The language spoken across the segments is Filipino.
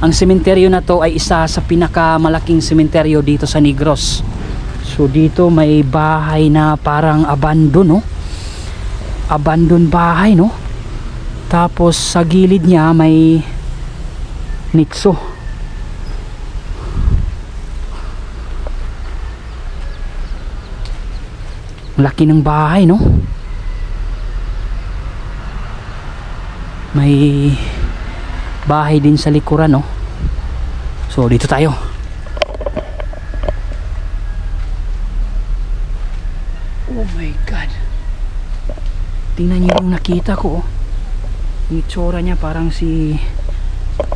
Ang sementeryo na to ay isa sa pinakamalaking sementeryo dito sa Negros. So dito may bahay na parang abandon, no? Abandon bahay, no? Tapos sa gilid niya may nitso. Laki ng bahay, no? May bahay din sa likuran, no? So dito tayo. Oh my God, tingnan niyo yung nakita ko, oh. Yung itsura niya parang si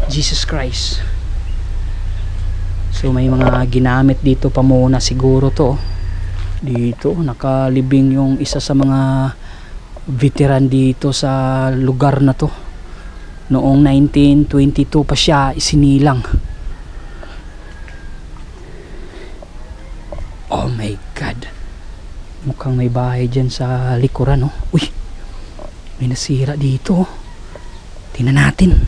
Jesus Christ. So may mga ginamit dito pa muna siguro to. Dito nakalibing yung isa sa mga veteran dito sa lugar na to. Noong 1922 pa siya isinilang. Oh my God, mukhang may bahay dyan sa likuran, no? Uy, may nasira dito. Tingnan natin.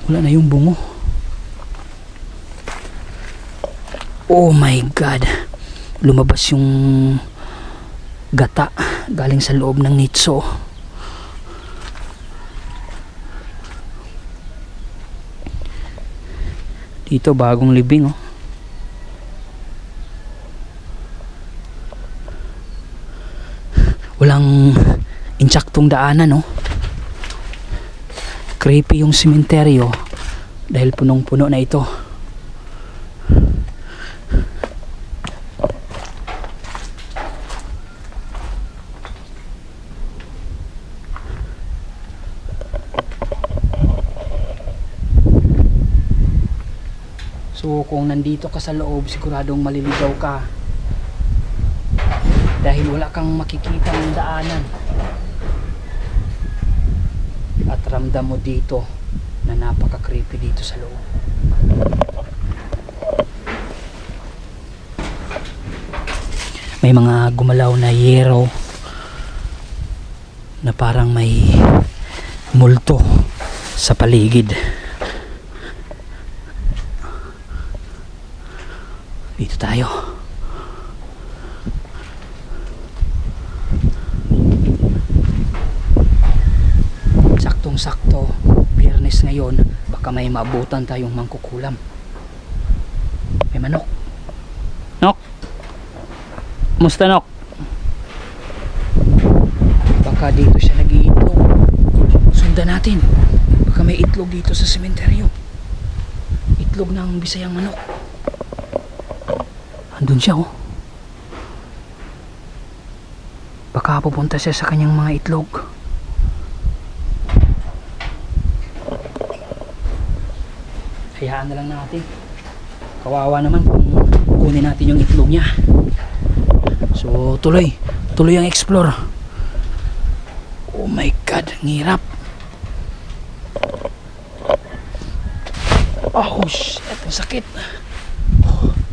Wala na yung bungo. Oh my God, lumabas yung gata galing sa loob ng nitso. Dito bagong libing, oh. Walang intsaktong daanan, no? Creepy yung sementeryo dahil punong-puno na ito. So kung nandito ka sa loob, siguradong maliligaw ka dahil wala kang makikitang daanan. At ramdam mo dito na napaka-creepy dito sa loob. May mga gumalaw na yero na parang may multo sa paligid. Dito tayo. Saktong-sakto, Biyernes ngayon, baka may maabutan tayong mangkukulam. May manok. Nok! Musta, Nok? Baka dito siya nag-iitlog. Sundan natin. Baka may itlog dito sa sementeryo. Itlog ng Bisayang manok. Andun siya, oh. Baka pupunta siya sa kanyang mga itlog. Hayaan na lang natin. Kawawa naman kung kunin natin yung itlog niya. So tuloy ang explore. Oh my God, ang hirap. Oh shit, ang sakit.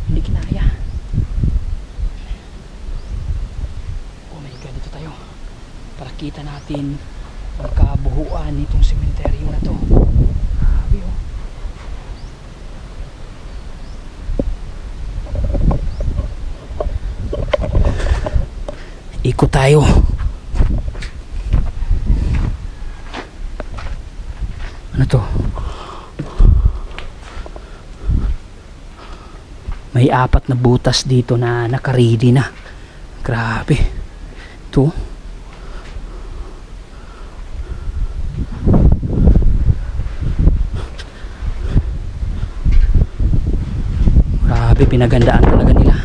Hindi kinaya. Oh my God, dito tayo para kita natin ang kabuhuan nitong sementeryo na to. Grabe, oh. Ikot tayo. Ano to? May 4 na butas dito na naka-ready na. Grabe. Ito. Grabe, pinagandaan talaga nila.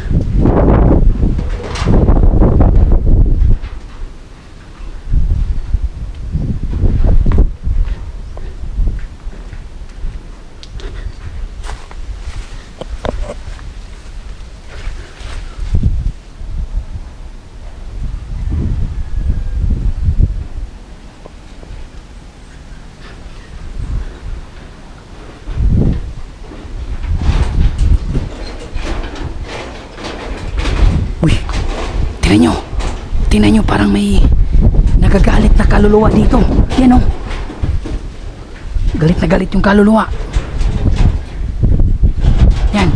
Tingnan nyo parang may nagagalit na kaluluwa dito. Yan oh. Galit na galit yung kaluluwa. Yan.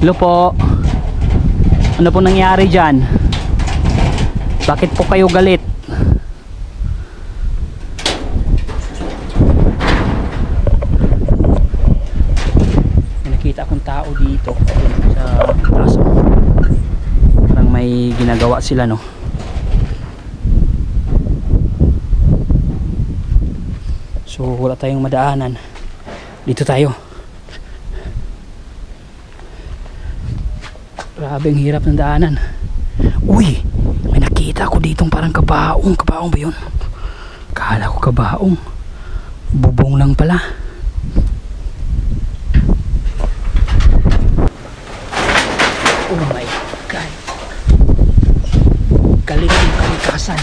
Hello po. Ano po nangyari dyan? Bakit po kayo galit? May nakita akong tao dito sa taas. Parang may ginagawa sila, no? So wala tayong madaanan. Dito tayo. Grabe, ang hirap ng daanan. Uy, may nakita ako ditong parang kabaong. Kabaong ba yun? Kala ko kabaong. Bubong lang pala. Oh my God. Galit yung kalikasan.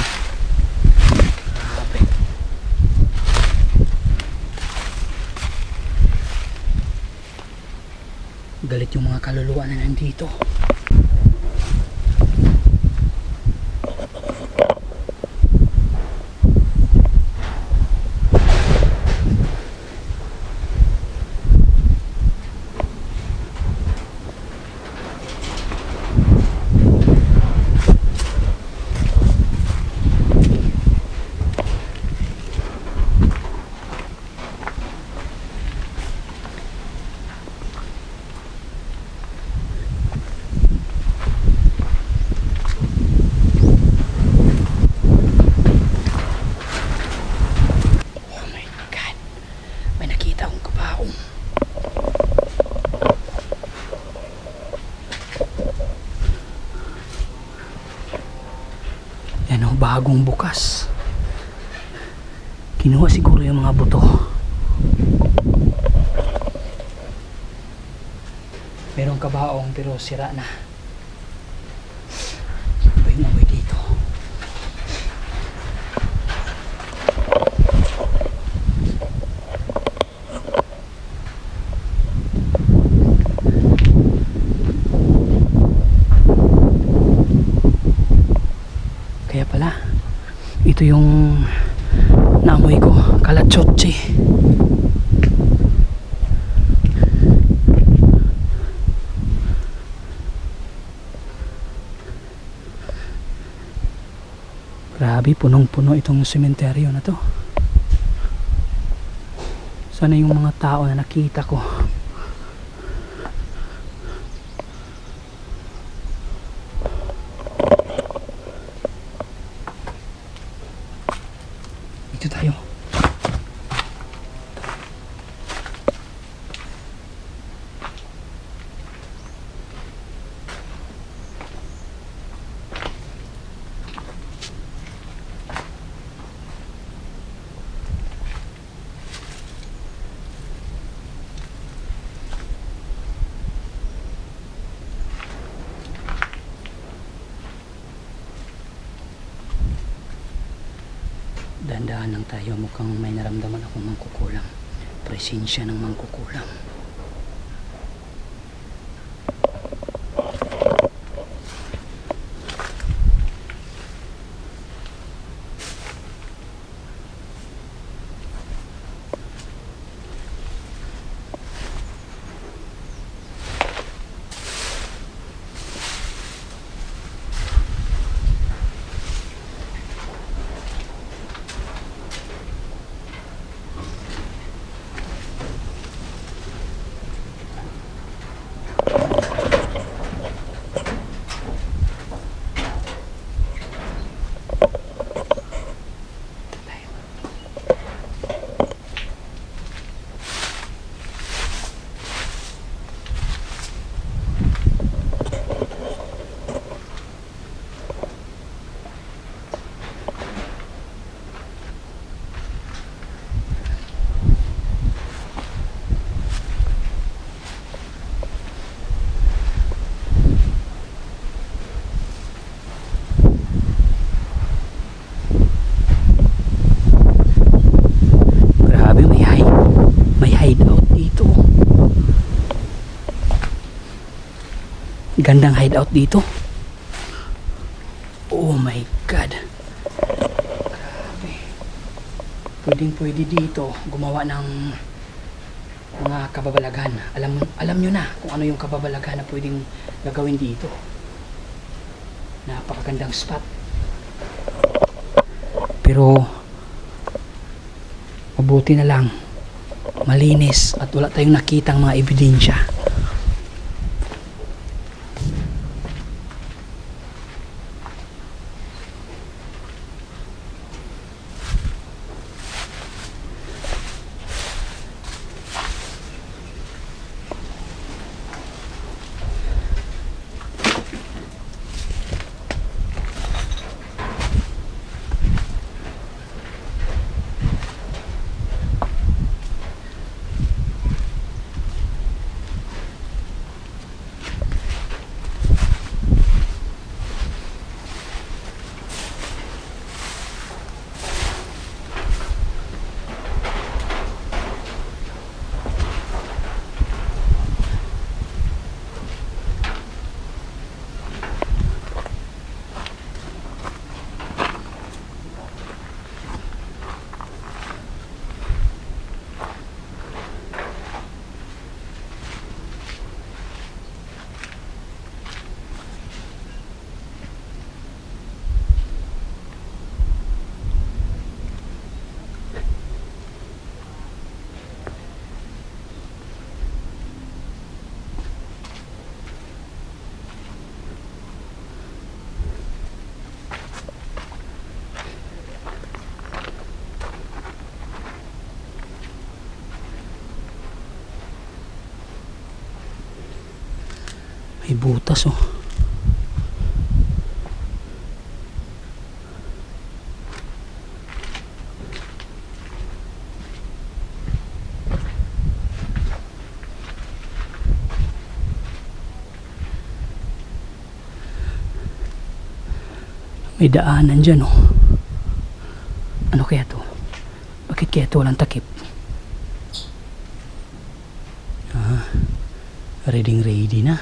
Grabe. Galit yung mga kaluluwa na nandito. Bagong bukas. Kinuha siguro yung mga buto. Merong kabaong pero sira na. Iba yung amoy dito. Kaya pala ito yung naamoy ko, kalatsotsi. Grabe, punong-puno itong sementeryo na to. Sana yung mga tao na nakita ko. Dito tayo. Dahan-dahan lang tayo, mukhang may naramdaman akong mangkukulam. Presensya ng mangkukulam. Gandang hideout dito. Oh my pwede dito gumawa ng mga kababalaghan. Alam nyo na kung ano yung kababalaghan na pwedeng gagawin dito. Napakagandang spot. Pero mabuti na lang malinis at wala tayong nakitang mga ebidensya. May butas oh. May daanan dyan oh. Ano kaya to? Bakit kaya to walang takip? Ready na.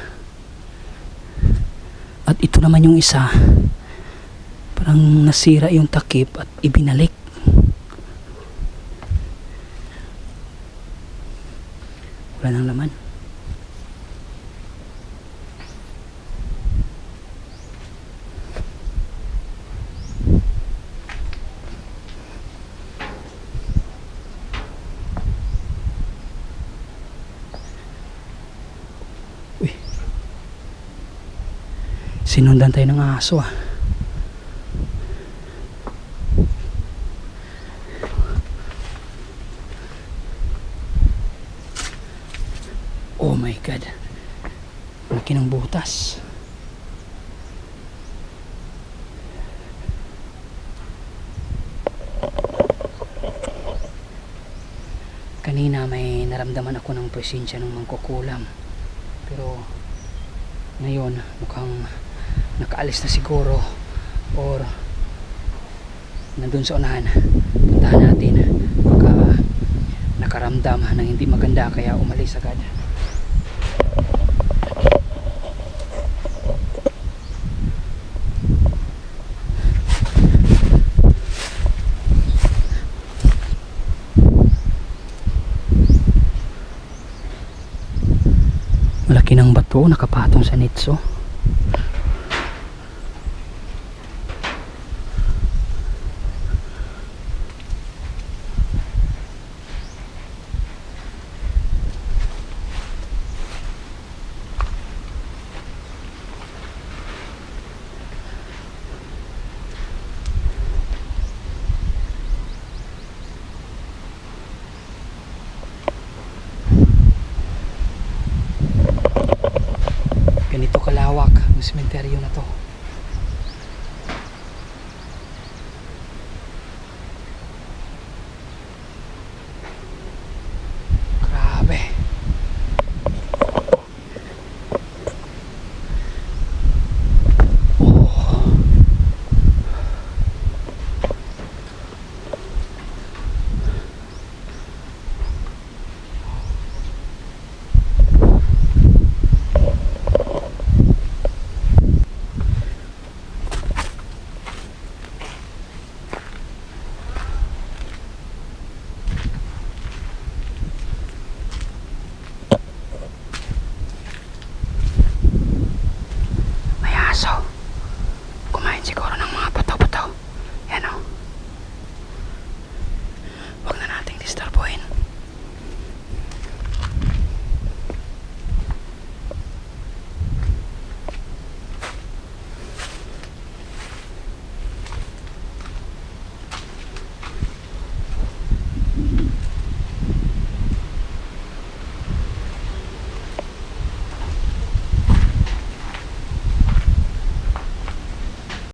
At ito naman yung isa, parang nasira yung takip at ibinalik. Wala nang laman. Sinundan tayo ng aso ah. Oh my God. Laki ng butas. Kanina may naramdaman ako ng presensya ng mangkukulam. Pero ngayon mukhang nakaalis na siguro or nandun sa unahan. Puntahan natin, baka nakaramdam ng hindi maganda kaya umalis agad. Malaki ng bato nakapatong sa nitso. Ganito kalawak ang sementeryo na to. Grabe. Oh. aso.